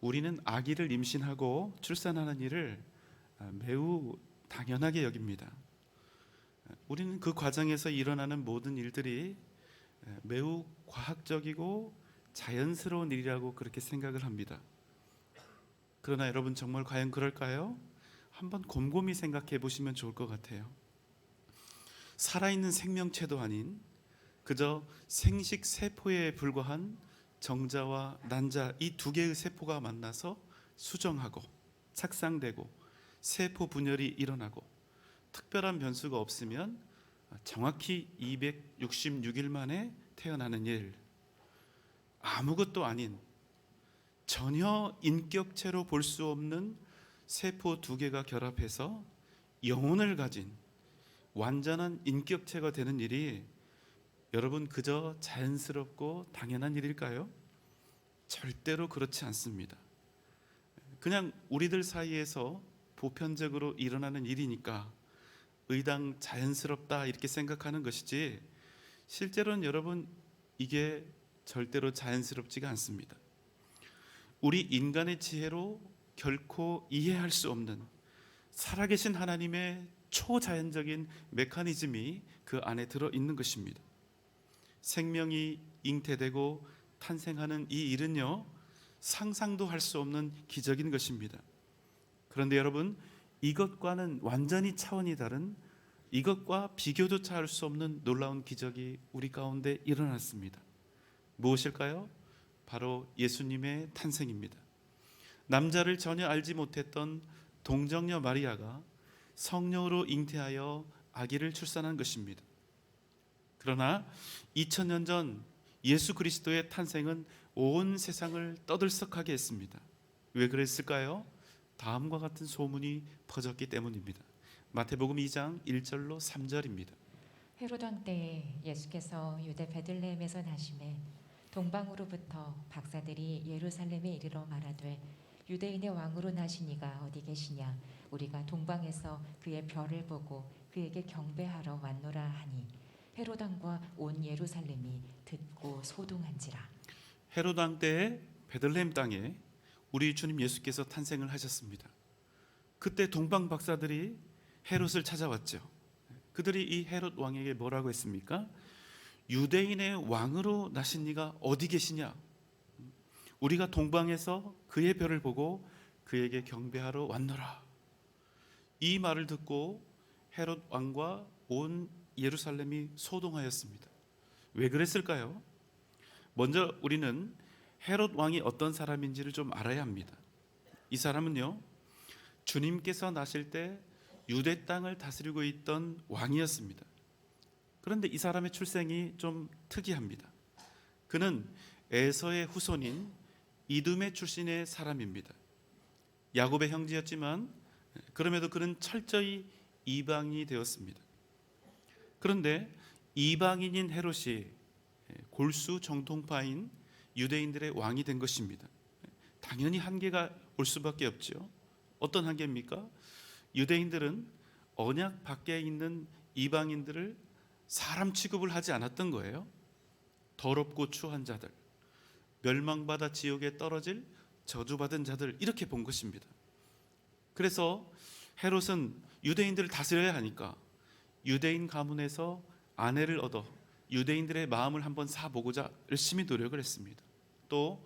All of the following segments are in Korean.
우리는 아기를 임신하고 출산하는 일을 매우 당연하게 여깁니다. 우리는 그 과정에서 일어나는 모든 일들이 매우 과학적이고 자연스러운 일이라고 그렇게 생각을 합니다. 그러나 여러분, 정말 과연 그럴까요? 한번 곰곰이 생각해 보시면 좋을 것 같아요. 살아있는 생명체도 아닌 그저 생식 세포에 불과한 정자와 난자, 이 두 개의 세포가 만나서 수정하고 착상되고 세포 분열이 일어나고 특별한 변수가 없으면 정확히 266일 만에 태어나는 일, 아무것도 아닌 전혀 인격체로 볼 수 없는 세포 두 개가 결합해서 영혼을 가진 완전한 인격체가 되는 일이 여러분 그저 자연스럽고 당연한 일일까요? 절대로 그렇지 않습니다. 그냥 우리들 사이에서 보편적으로 일어나는 일이니까 의당 자연스럽다 이렇게 생각하는 것이지, 실제로는 여러분 이게 절대로 자연스럽지가 않습니다. 우리 인간의 지혜로 결코 이해할 수 없는 살아계신 하나님의 초자연적인 메커니즘이 그 안에 들어있는 것입니다. 생명이 잉태되고 탄생하는 이 일은요, 상상도 할 수 없는 기적인 것입니다. 그런데 여러분, 이것과는 완전히 차원이 다른, 이것과 비교조차 할 수 없는 놀라운 기적이 우리 가운데 일어났습니다. 무엇일까요? 바로 예수님의 탄생입니다. 남자를 전혀 알지 못했던 동정녀 마리아가 성령으로 잉태하여 아기를 출산한 것입니다. 그러나 2000년 전 예수 그리스도의 탄생은 온 세상을 떠들썩하게 했습니다. 왜 그랬을까요? 다음과 같은 소문이 퍼졌기 때문입니다. 마태복음 2장 1절로 3절입니다. 헤롯 왕 때에 예수께서 유대 베들레헴에서 나심에 동방으로부터 박사들이 예루살렘에 이르러 말하되 유대인의 왕으로 나신 이가 어디 계시냐? 우리가 동방에서 그의 별을 보고 그에게 경배하러 왔노라 하니 헤롯 왕과 온 예루살렘이 듣고 소동한지라. 헤롯 왕 때에 베들레헴 땅에 우리 주님 예수께서 탄생을 하셨습니다. 그때 동방 박사들이 헤롯을 찾아왔죠. 그들이 이 헤롯 왕에게 뭐라고 했습니까? 유대인의 왕으로 나신 이가 어디 계시냐? 우리가 동방에서 그의 별을 보고 그에게 경배하러 왔노라. 이 말을 듣고 헤롯 왕과 온 예루살렘이 소동하였습니다. 왜 그랬을까요? 먼저 우리는 헤롯 왕이 어떤 사람인지를 좀 알아야 합니다. 이 사람은요, 주님께서 나실 때 유대 땅을 다스리고 있던 왕이었습니다. 그런데 이 사람의 출생이 좀 특이합니다. 그는 에서의 후손인 이두메 출신의 사람입니다. 야곱의 형제였지만 그럼에도 그는 철저히 이방인이 되었습니다. 그런데 이방인인 헤롯이 골수 정통파인 유대인들의 왕이 된 것입니다. 당연히 한계가 올 수밖에 없죠. 어떤 한계입니까? 유대인들은 언약 밖에 있는 이방인들을 사람 취급을 하지 않았던 거예요. 더럽고 추한 자들, 멸망받아 지옥에 떨어질 저주받은 자들, 이렇게 본 것입니다. 그래서 헤롯은 유대인들을 다스려야 하니까 유대인 가문에서 아내를 얻어 유대인들의 마음을 한번 사보고자 열심히 노력을 했습니다. 또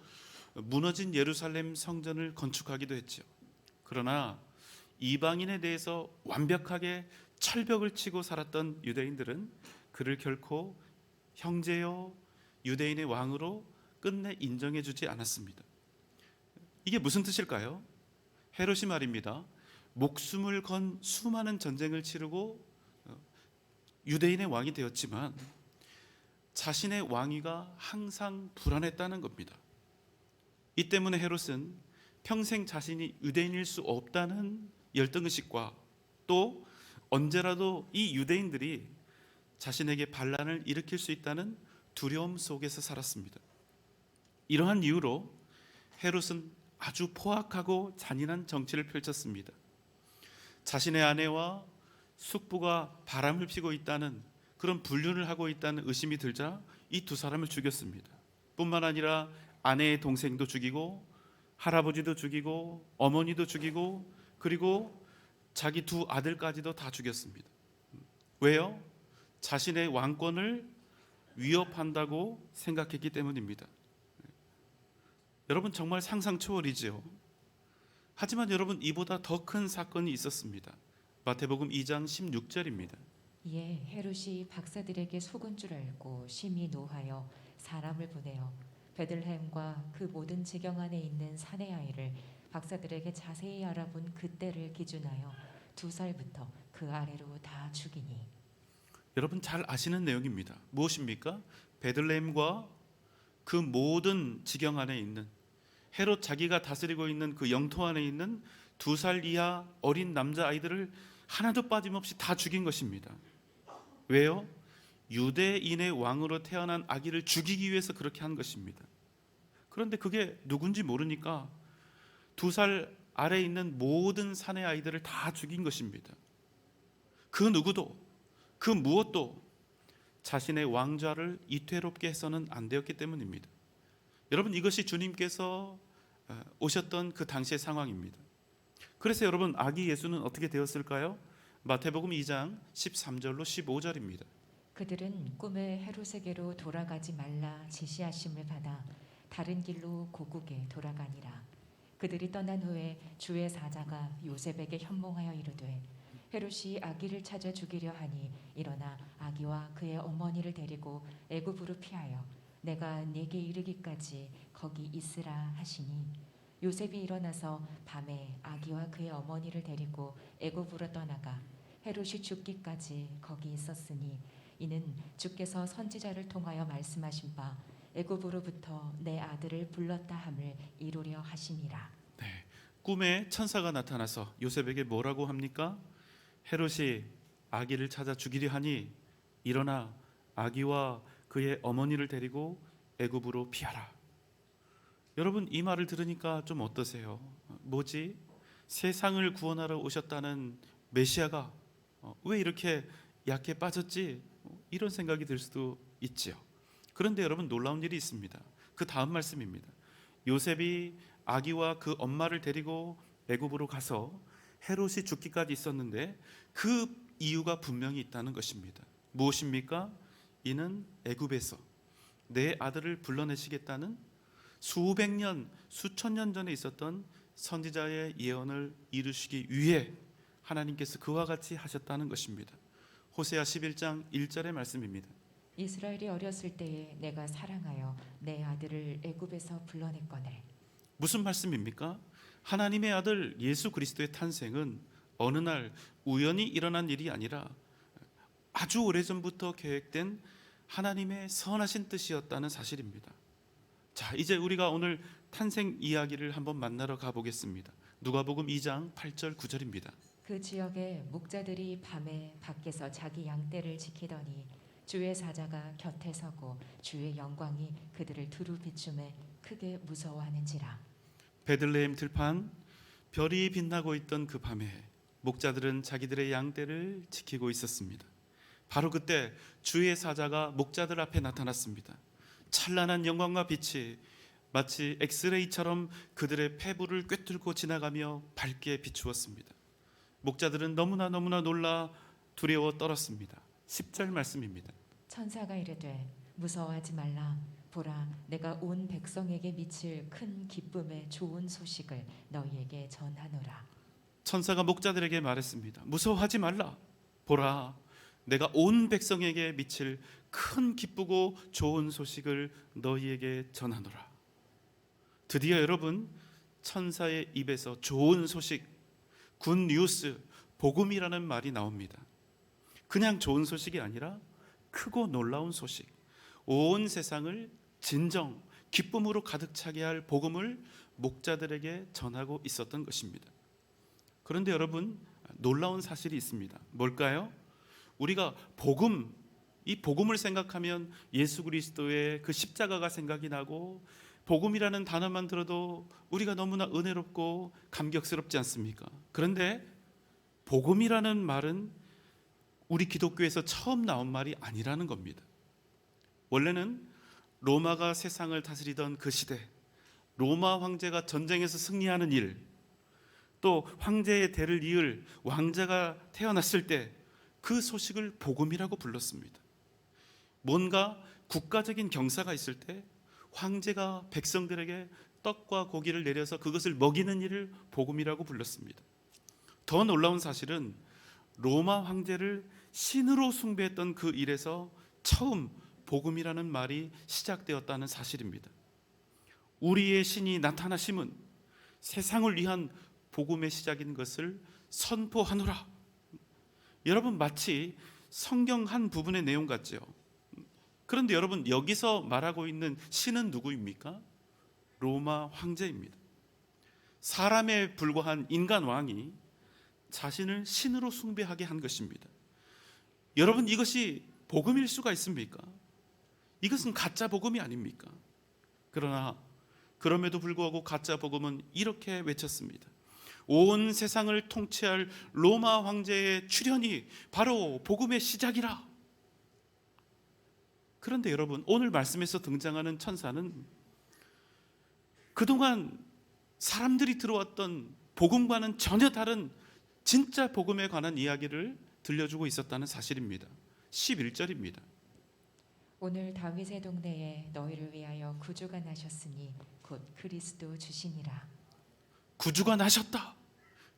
무너진 예루살렘 성전을 건축하기도 했죠. 그러나 이방인에 대해서 완벽하게 철벽을 치고 살았던 유대인들은 그를 결코 형제요 유대인의 왕으로 끝내 인정해 주지 않았습니다. 이게 무슨 뜻일까요? 헤롯이 말입니다, 목숨을 건 수많은 전쟁을 치르고 유대인의 왕이 되었지만 자신의 왕위가 항상 불안했다는 겁니다. 이 때문에 헤롯은 평생 자신이 유대인일 수 없다는 열등의식과 또 언제라도 이 유대인들이 자신에게 반란을 일으킬 수 있다는 두려움 속에서 살았습니다. 이러한 이유로 헤롯은 아주 포악하고 잔인한 정치를 펼쳤습니다. 자신의 아내와 숙부가 바람을 피고 있다는, 그런 불륜을 하고 있다는 의심이 들자 이 두 사람을 죽였습니다. 뿐만 아니라 아내의 동생도 죽이고 할아버지도 죽이고 어머니도 죽이고 그리고 자기 두 아들까지도 다 죽였습니다. 왜요? 자신의 왕권을 위협한다고 생각했기 때문입니다. 여러분 정말 상상 초월이죠. 하지만 여러분 이보다 더 큰 사건이 있었습니다. 마태복음 2장 16절입니다. 이에 헤롯이 박사들에게 속은 줄 알고 심히 노하여 사람을 보내어 베들레헴과 그 모든 지경 안에 있는 사내 아이를 박사들에게 자세히 알아본 그때를 기준하여 2살부터 그 아래로 다 죽이니. 여러분 잘 아시는 내용입니다. 무엇입니까? 베들레헴과 그 모든 지경 안에 있는 헤롯 자기가 다스리고 있는 그 영토 안에 있는 2살 이하 어린 남자 아이들을 하나도 빠짐없이 다 죽인 것입니다. 왜요? 유대인의 왕으로 태어난 아기를 죽이기 위해서 그렇게 한 것입니다. 그런데 그게 누군지 모르니까 2살 아래에 있는 모든 사내 아이들을 다 죽인 것입니다. 그 누구도 그 무엇도 자신의 왕좌를 이태롭게 해서는 안 되었기 때문입니다. 여러분 이것이 주님께서 오셨던 그 당시의 상황입니다. 그래서 여러분 아기 예수는 어떻게 되었을까요? 마태복음 2장 13절로 15절입니다. 그들은 꿈에 헤롯에게로 돌아가지 말라 지시하심을 받아 다른 길로 고국에 돌아가니라. 그들이 떠난 후에 주의 사자가 요셉에게 현몽하여 이르되 헤롯이 아기를 찾아 죽이려 하니 일어나 아기와 그의 어머니를 데리고 애굽으로 피하여 내가 네게 이르기까지 거기 있으라 하시니 요셉이 일어나서 밤에 아기와 그의 어머니를 데리고 애굽으로 떠나가 헤롯이 죽기까지 거기 있었으니 이는 주께서 선지자를 통하여 말씀하신 바 애굽으로부터 내 아들을 불렀다 함을 이루려 하심이라. 네, 꿈에 천사가 나타나서 요셉에게 뭐라고 합니까? 헤롯이 아기를 찾아 죽이려 하니 일어나 아기와 그의 어머니를 데리고 애굽으로 피하라. 여러분 이 말을 들으니까 좀 어떠세요? 뭐지? 세상을 구원하러 오셨다는 메시아가 왜 이렇게 약해 빠졌지? 이런 생각이 들 수도 있지요. 그런데 여러분 놀라운 일이 있습니다. 그 다음 말씀입니다. 요셉이 아기와 그 엄마를 데리고 애굽으로 가서 헤롯이 죽기까지 있었는데 그 이유가 분명히 있다는 것입니다. 무엇입니까? 이는 애굽에서 내 아들을 불러내시겠다는 수백 년, 수천 년 전에 있었던 선지자의 예언을 이루시기 위해 하나님께서 그와 같이 하셨다는 것입니다. 호세아 11장 1절의 말씀입니다. 이스라엘이 어렸을 때에 내가 사랑하여 내 아들을 애굽에서 불러냈거늘. 무슨 말씀입니까? 하나님의 아들 예수 그리스도의 탄생은 어느 날 우연히 일어난 일이 아니라 아주 오래전부터 계획된 하나님의 선하신 뜻이었다는 사실입니다. 자, 이제 우리가 오늘 탄생 이야기를 한번 만나러 가보겠습니다. 누가복음 2장 8절 9절입니다. 그 지역에 목자들이 밤에 밖에서 자기 양떼를 지키더니 주의 사자가 곁에 서고 주의 영광이 그들을 두루 비춤에 크게 무서워하는지라. 베들레헴 들판 별이 빛나고 있던 그 밤에 목자들은 자기들의 양떼를 지키고 있었습니다. 바로 그때 주의 사자가 목자들 앞에 나타났습니다. 찬란한 영광과 빛이 마치 엑스레이처럼 그들의 폐부를 꿰뚫고 지나가며 밝게 비추었습니다. 목자들은 너무나 놀라 두려워 떨었습니다. 10절 말씀입니다. 천사가 이르되 무서워하지 말라. 보라, 내가 온 백성에게 미칠 큰 기쁨의 좋은 소식을 너희에게 전하노라. 천사가 목자들에게 말했습니다. 무서워하지 말라. 보라, 내가 온 백성에게 미칠 큰 기쁘고 좋은 소식을 너희에게 전하노라. 드디어 여러분, 천사의 입에서 좋은 소식, 굿 뉴스, 복음이라는 말이 나옵니다. 그냥 좋은 소식이 아니라 크고 놀라운 소식, 온 세상을 진정, 기쁨으로 가득 차게 할 복음을 목자들에게 전하고 있었던 것입니다. 그런데 여러분, 놀라운 사실이 있습니다. 뭘까요? 우리가 복음, 이 복음을 생각하면 예수 그리스도의 그 십자가가 생각이 나고 복음이라는 단어만 들어도 우리가 너무나 은혜롭고 감격스럽지 않습니까? 그런데 복음이라는 말은 우리 기독교에서 처음 나온 말이 아니라는 겁니다. 원래는 로마가 세상을 다스리던 그 시대, 로마 황제가 전쟁에서 승리하는 일, 또 황제의 대를 이을 왕자가 태어났을 때 그 소식을 복음이라고 불렀습니다. 뭔가 국가적인 경사가 있을 때 황제가 백성들에게 떡과 고기를 내려서 그것을 먹이는 일을 복음이라고 불렀습니다. 더 놀라운 사실은 로마 황제를 신으로 숭배했던 그 일에서 처음 복음이라는 말이 시작되었다는 사실입니다. 우리의 신이 나타나심은 세상을 위한 복음의 시작인 것을 선포하노라. 여러분, 마치 성경 한 부분의 내용 같죠. 그런데 여러분, 여기서 말하고 있는 신은 누구입니까? 로마 황제입니다. 사람에 불과한 인간 왕이 자신을 신으로 숭배하게 한 것입니다. 여러분, 이것이 복음일 수가 있습니까? 이것은 가짜 복음이 아닙니까? 그러나 그럼에도 불구하고 가짜 복음은 이렇게 외쳤습니다. 온 세상을 통치할 로마 황제의 출현이 바로 복음의 시작이라. 그런데 여러분, 오늘 말씀에서 등장하는 천사는 그동안 사람들이 들어왔던 복음과는 전혀 다른 진짜 복음에 관한 이야기를 들려주고 있었다는 사실입니다. 11절입니다. 오늘 다윗의 동네에 너희를 위하여 구주가 나셨으니 곧 그리스도 주시니라. 구주가 나셨다.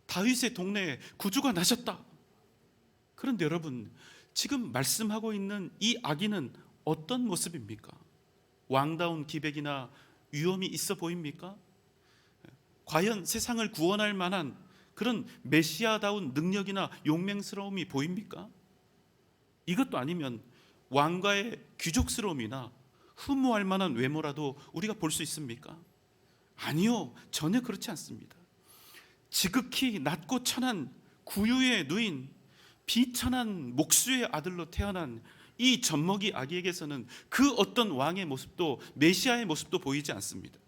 다윗의 동네에 구주가 나셨다. 그런데 여러분, 지금 말씀하고 있는 이 아기는 어떤 모습입니까? 왕다운 기백이나 위엄이 있어 보입니까? 과연 세상을 구원할 만한 그런 메시아다운 능력이나 용맹스러움이 보입니까? 이것도 아니면 왕가의 귀족스러움이나 흠모할 만한 외모라도 우리가 볼 수 있습니까? 아니요, 전혀 그렇지 않습니다. 지극히 낮고 천한 구유의 누인, 비천한 목수의 아들로 태어난 이 젖먹이 아기에게서는 그 어떤 왕의 모습도, 메시아의 모습도 보이지 않습니다.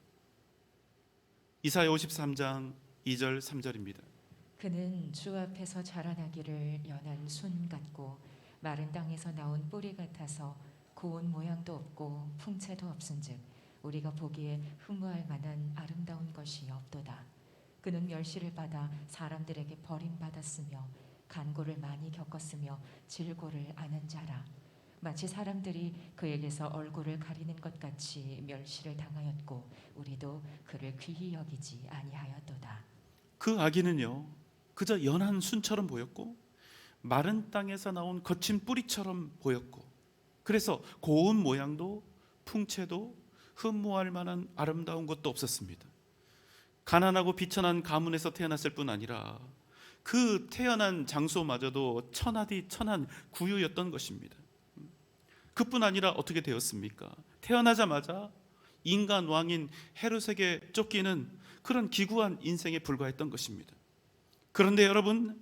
이사야 53장 2절 3절입니다. 그는 주 앞에서 자라나기를 연한 순 같고 마른 땅에서 나온 뿌리 같아서 고운 모양도 없고 풍채도 없은즉 우리가 보기에 흠모할 만한 아름다운 것이 없도다. 그는 멸시를 받아 사람들에게 버림받았으며 간고를 많이 겪었으며 질고를 아는 자라. 마치 사람들이 그에게서 얼굴을 가리는 것 같이 멸시를 당하였고 우리도 그를 귀히 여기지 아니하였도다. 그 아기는요, 그저 연한 순처럼 보였고 마른 땅에서 나온 거친 뿌리처럼 보였고, 그래서 고운 모양도 풍채도 흠모할 만한 아름다운 것도 없었습니다. 가난하고 비천한 가문에서 태어났을 뿐 아니라 그 태어난 장소마저도 천하디 천한 구유였던 것입니다. 그뿐 아니라 어떻게 되었습니까? 태어나자마자 인간 왕인 헤롯에게 쫓기는 그런 기구한 인생에 불과했던 것입니다. 그런데 여러분,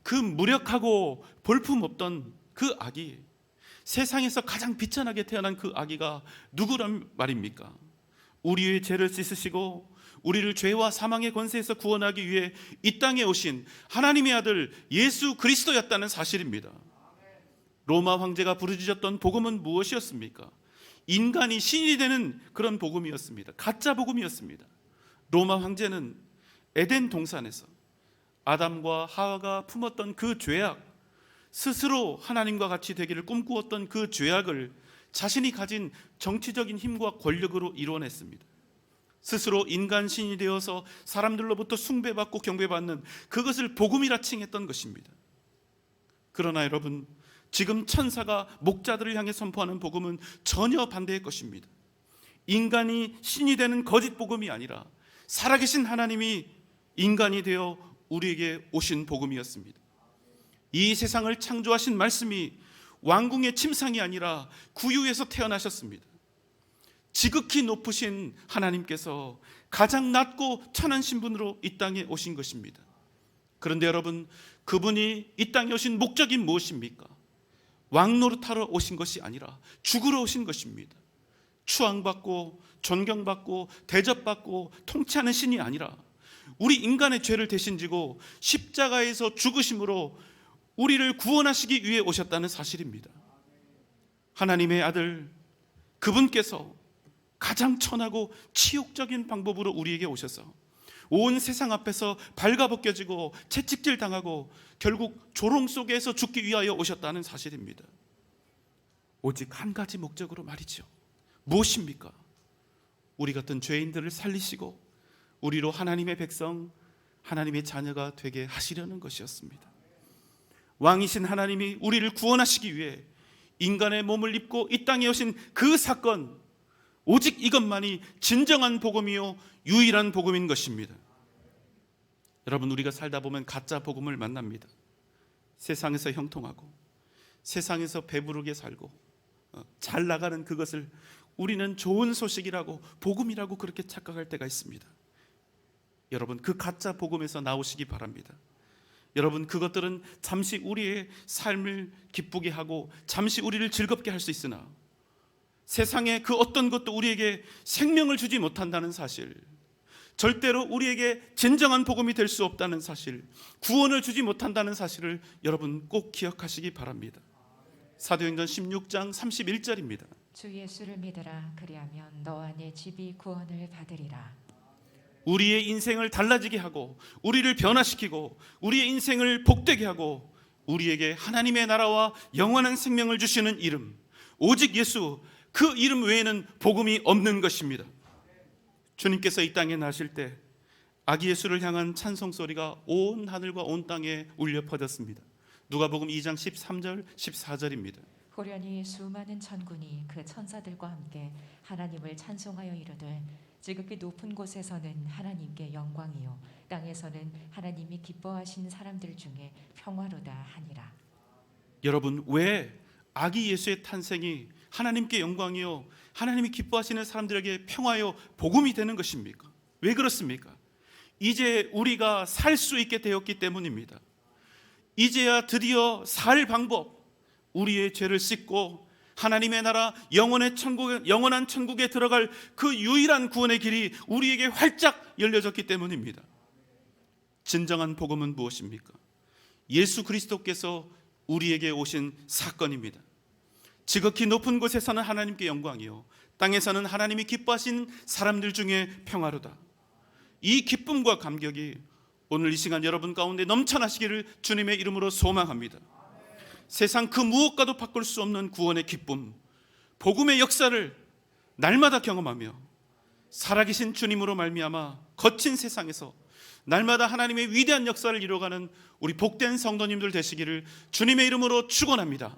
그 무력하고 볼품없던 그 아기, 세상에서 가장 비천하게 태어난 그 아기가 누구란 말입니까? 우리의 죄를 씻으시고 우리를 죄와 사망의 권세에서 구원하기 위해 이 땅에 오신 하나님의 아들 예수 그리스도였다는 사실입니다. 로마 황제가 부르짖었던 복음은 무엇이었습니까? 인간이 신이 되는 그런 복음이었습니다. 가짜 복음이었습니다. 로마 황제는 에덴 동산에서 아담과 하와가 품었던 그 죄악, 스스로 하나님과 같이 되기를 꿈꾸었던 그 죄악을 자신이 가진 정치적인 힘과 권력으로 이뤄냈습니다. 스스로 인간 신이 되어서 사람들로부터 숭배받고 경배받는 그것을 복음이라 칭했던 것입니다. 그러나 여러분, 지금 천사가 목자들을 향해 선포하는 복음은 전혀 반대의 것입니다. 인간이 신이 되는 거짓 복음이 아니라 살아계신 하나님이 인간이 되어 우리에게 오신 복음이었습니다. 이 세상을 창조하신 말씀이 왕궁의 침상이 아니라 구유에서 태어나셨습니다. 지극히 높으신 하나님께서 가장 낮고 천한 신분으로 이 땅에 오신 것입니다. 그런데 여러분, 그분이 이 땅에 오신 목적이 무엇입니까? 왕노릇하러 오신 것이 아니라 죽으러 오신 것입니다. 추앙받고 존경받고 대접받고 통치하는 신이 아니라 우리 인간의 죄를 대신 지고 십자가에서 죽으심으로 우리를 구원하시기 위해 오셨다는 사실입니다. 하나님의 아들, 그분께서 가장 천하고 치욕적인 방법으로 우리에게 오셔서 온 세상 앞에서 발가벗겨지고 채찍질 당하고 결국 조롱 속에서 죽기 위하여 오셨다는 사실입니다. 오직 한 가지 목적으로 말이죠. 무엇입니까? 우리 같은 죄인들을 살리시고 우리로 하나님의 백성, 하나님의 자녀가 되게 하시려는 것이었습니다. 왕이신 하나님이 우리를 구원하시기 위해 인간의 몸을 입고 이 땅에 오신 그 사건, 오직 이것만이 진정한 복음이요 유일한 복음인 것입니다. 여러분, 우리가 살다 보면 가짜 복음을 만납니다. 세상에서 형통하고 세상에서 배부르게 살고 잘 나가는 그것을 우리는 좋은 소식이라고, 복음이라고 그렇게 착각할 때가 있습니다. 여러분, 그 가짜 복음에서 나오시기 바랍니다. 여러분, 그것들은 잠시 우리의 삶을 기쁘게 하고 잠시 우리를 즐겁게 할 수 있으나 세상의 그 어떤 것도 우리에게 생명을 주지 못한다는 사실, 절대로 우리에게 진정한 복음이 될 수 없다는 사실, 구원을 주지 못한다는 사실을 여러분 꼭 기억하시기 바랍니다. 사도행전 16장 31절입니다. 주 예수를 믿으라. 그리하면 너와 네 집이 구원을 받으리라. 우리의 인생을 달라지게 하고 우리를 변화시키고 우리의 인생을 복되게 하고 우리에게 하나님의 나라와 영원한 생명을 주시는 이름, 오직 예수, 그 이름 외에는 복음이 없는 것입니다. 주님께서 이 땅에 나실 때 아기 예수를 향한 찬송 소리가 온 하늘과 온 땅에 울려 퍼졌습니다. 누가복음 2장 13절 14절입니다. 호련히 수많은 천군이 그 천사들과 함께 하나님을 찬송하여 이르되 지극히 높은 곳에서는 하나님께 영광이요 땅에서는 하나님이 기뻐하신 사람들 중에 평화로다 하니라. 여러분, 왜 아기 예수의 탄생이 하나님께 영광이요 하나님이 기뻐하시는 사람들에게 평화요 복음이 되는 것입니까? 왜 그렇습니까? 이제 우리가 살 수 있게 되었기 때문입니다. 이제야 드디어 살 방법, 우리의 죄를 씻고 하나님의 나라 영원한 천국에 들어갈 그 유일한 구원의 길이 우리에게 활짝 열려졌기 때문입니다. 진정한 복음은 무엇입니까? 예수 그리스도께서 우리에게 오신 사건입니다. 지극히 높은 곳에서는 하나님께 영광이요 땅에서는 하나님이 기뻐하신 사람들 중에 평화로다. 이 기쁨과 감격이 오늘 이 시간 여러분 가운데 넘쳐나시기를 주님의 이름으로 소망합니다. 세상 그 무엇과도 바꿀 수 없는 구원의 기쁨, 복음의 역사를 날마다 경험하며 살아계신 주님으로 말미암아 거친 세상에서 날마다 하나님의 위대한 역사를 이루어가는 우리 복된 성도님들 되시기를 주님의 이름으로 축원합니다.